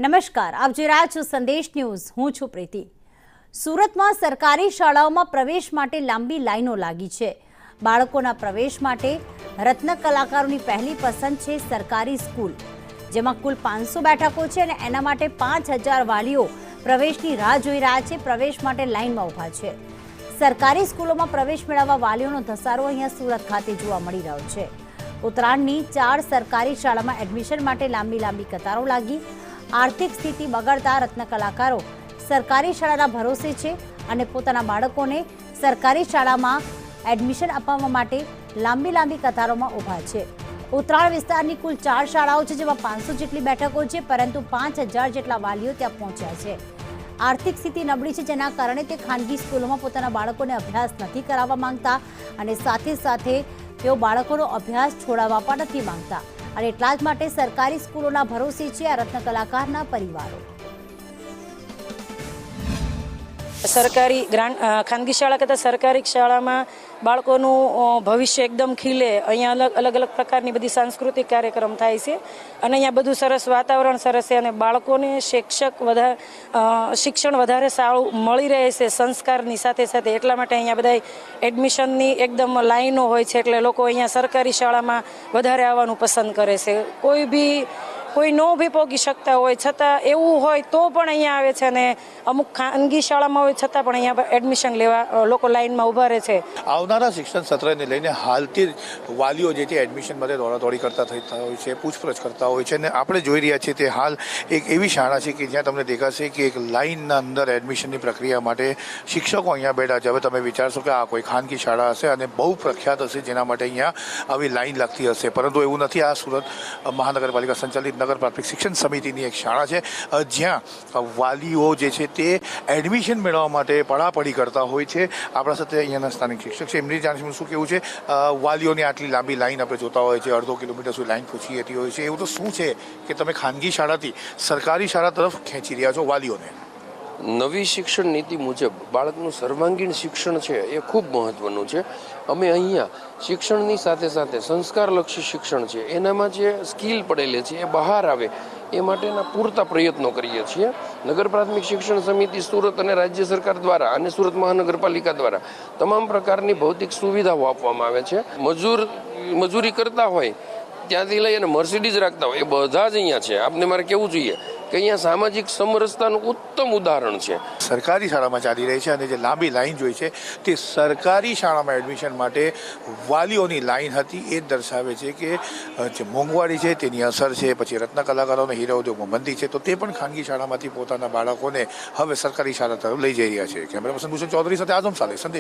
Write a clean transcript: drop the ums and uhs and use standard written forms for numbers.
નમસ્કાર, આપ જોઈ રહ્યા છો સંદેશ ન્યૂઝ. હું છું પ્રીતિ. સુરતમાં સરકારી શાળાઓમાં પ્રવેશ માટે લાંબી લાઈનો લાગી છે. બાળકોના પ્રવેશ માટે રત્ન કલાકારોની પહેલી પસંદ છે સરકારી સ્કૂલ, જેમાં કુલ 500 બેઠકો છે અને એના માટે 5000 વાલીઓ પ્રવેશની રાહ જોઈ રહ્યા છે. પ્રવેશ માટે લાઈનમાં ઊભા છે. સરકારી સ્કૂલોમાં પ્રવેશ મેળવવા વાલીઓનો ધસારો અહીંયા સુરત ખાતે જોવા મળી રહ્યો છે. ઉત્તરાયણની 4 સરકારી શાળામાં એડમિશન માટે લાંબી કતારો લાગી. આર્થિક સ્થિતિ બગડતા રત્ન કલાકારો સરકારી શાળાના ભરોસે છે અને પોતાના બાળકોને સરકારી શાળામાં એડમિશન અપાવવા માટે લાંબી કતારોમાં ઊભા છે. ઉત્તરાયણ વિસ્તારની કુલ 4 શાળાઓ છે, જેમાં 500 જેટલી બેઠકો છે, પરંતુ 5000 જેટલા વાલીઓ ત્યાં પહોંચ્યા છે. આર્થિક સ્થિતિ નબળી છે, જેના કારણે તે ખાનગી સ્કૂલોમાં પોતાના બાળકોને અભ્યાસ નથી કરાવવા માંગતા અને સાથે તેઓ બાળકોનો અભ્યાસ છોડાવવા પણ નથી માંગતા અને એટલા જ માટે સરકારી સ્કૂલોના ભરોસે છે આ રત્ન કલાકારના પરિવારો. સરકારી ખાનગી શાળા કરતાં સરકારી શાળામાં બાળકોનું ભવિષ્ય એકદમ ખીલે. અહીંયા અલગ પ્રકારની બધી સાંસ્કૃતિક કાર્યક્રમ થાય છે અને અહીંયા બધું સરસ વાતાવરણ સરસ છે અને બાળકોને શિક્ષણ વધારે સારું મળી રહે છે સંસ્કારની સાથે. એટલા માટે અહીંયા બધા એડમિશનની એકદમ લાઈનો હોય છે, એટલે લોકો અહીંયા સરકારી શાળામાં વધારે આવવાનું પસંદ કરે છે. કોઈ ન બી પોગી શકતા હોય છતાં એવું હોય તો પણ અહીંયા આવે છે અને અમુક ખાનગી શાળામાં હોય છતાં પણ અહીંયા એડમિશન લેવા લોકો લાઈનમાં ઊભા રહે છે. આવનારા શિક્ષણ સત્રને લઈને હાલથી વાલીઓ જે છે એડમિશન માટે દોડાદોડી કરતા થતા હોય છે, પૂછપરછ કરતા હોય છે અને આપણે જોઈ રહ્યા છીએ તે હાલ એક એવી શાળા છે કે જ્યાં તમને દેખાશે કે એક લાઈનના અંદર એડમિશનની પ્રક્રિયા માટે શિક્ષકો અહીંયા બેઠા છે. હવે તમે વિચારશો કે આ કોઈ ખાનગી શાળા હશે અને બહુ પ્રખ્યાત હશે, જેના માટે અહીંયા આવી લાઈન લાગતી હશે, પરંતુ એવું નથી. આ સુરત મહાનગરપાલિકા સંચાલિત નગર પ્રાથમિક શિક્ષણ સમિતિની એક શાળા છે, જ્યાં વાલીઓ જે છે તે એડમિશન મેળવવા માટે પડાપડી કરતા હોય છે. આપણા સાથે અહીંયાના સ્થાનિક શિક્ષક છે, એમની જાણશું શું કેવું છે. વાલીઓની આટલી લાંબી લાઈન આપણે જોતા હોય છે, અડધો કિલોમીટર સુધી લાઈન પૂછી જતી હોય છે. એવું તો શું છે કે તમે ખાનગી શાળાથી સરકારી શાળા તરફ ખેંચી રહ્યા છો વાલીઓને? નવી શિક્ષણ નીતિ મુજબ બાળકનું સર્વાંગીણ શિક્ષણ છે એ ખૂબ મહત્વનું છે. અમે અહીંયા શિક્ષણની સાથે સંસ્કારલક્ષી શિક્ષણ છે એનામાં જે સ્કિલ પડેલી છે એ બહાર આવે એ માટેના પૂરતા પ્રયત્નો કરીએ છીએ. નગર પ્રાથમિક શિક્ષણ સમિતિ સુરત અને રાજ્ય સરકાર દ્વારા અને સુરત મહાનગરપાલિકા દ્વારા તમામ પ્રકારની ભૌતિક સુવિધાઓ આપવામાં આવે છે. મજૂરી કરતા હોય ત્યાંથી લઈ અને મર્સિડીઝ રાખતા હોય એ બધા જ અહીંયા છે. આપને મારે કેવું જોઈએ કે અહીંયા સામાજિક સમરસતાનું ઉત્તમ ઉદાહરણ છે. સરકારી શાળામાં ચાલી રહી છે અને જે લાંબી લાઈન જોઈ છે તે સરકારી શાળામાં એડમિશન માટે વાલીઓની લાઈન હતી. એ દર્શાવે છે કે જે મોંઘવારી છે તેની અસર છે. પછી રત્ન કલાકારોને હીરા ઉદ્યોગમાં મંદી છે, તો તે પણ ખાનગી શાળામાંથી પોતાના બાળકોને હવે સરકારી શાળા તરફ લઈ જઈ રહ્યા છે. કેમેરા પર્સન ભૂષણ ચૌધરી સાથે આઝમ સાલે, સંદેશ.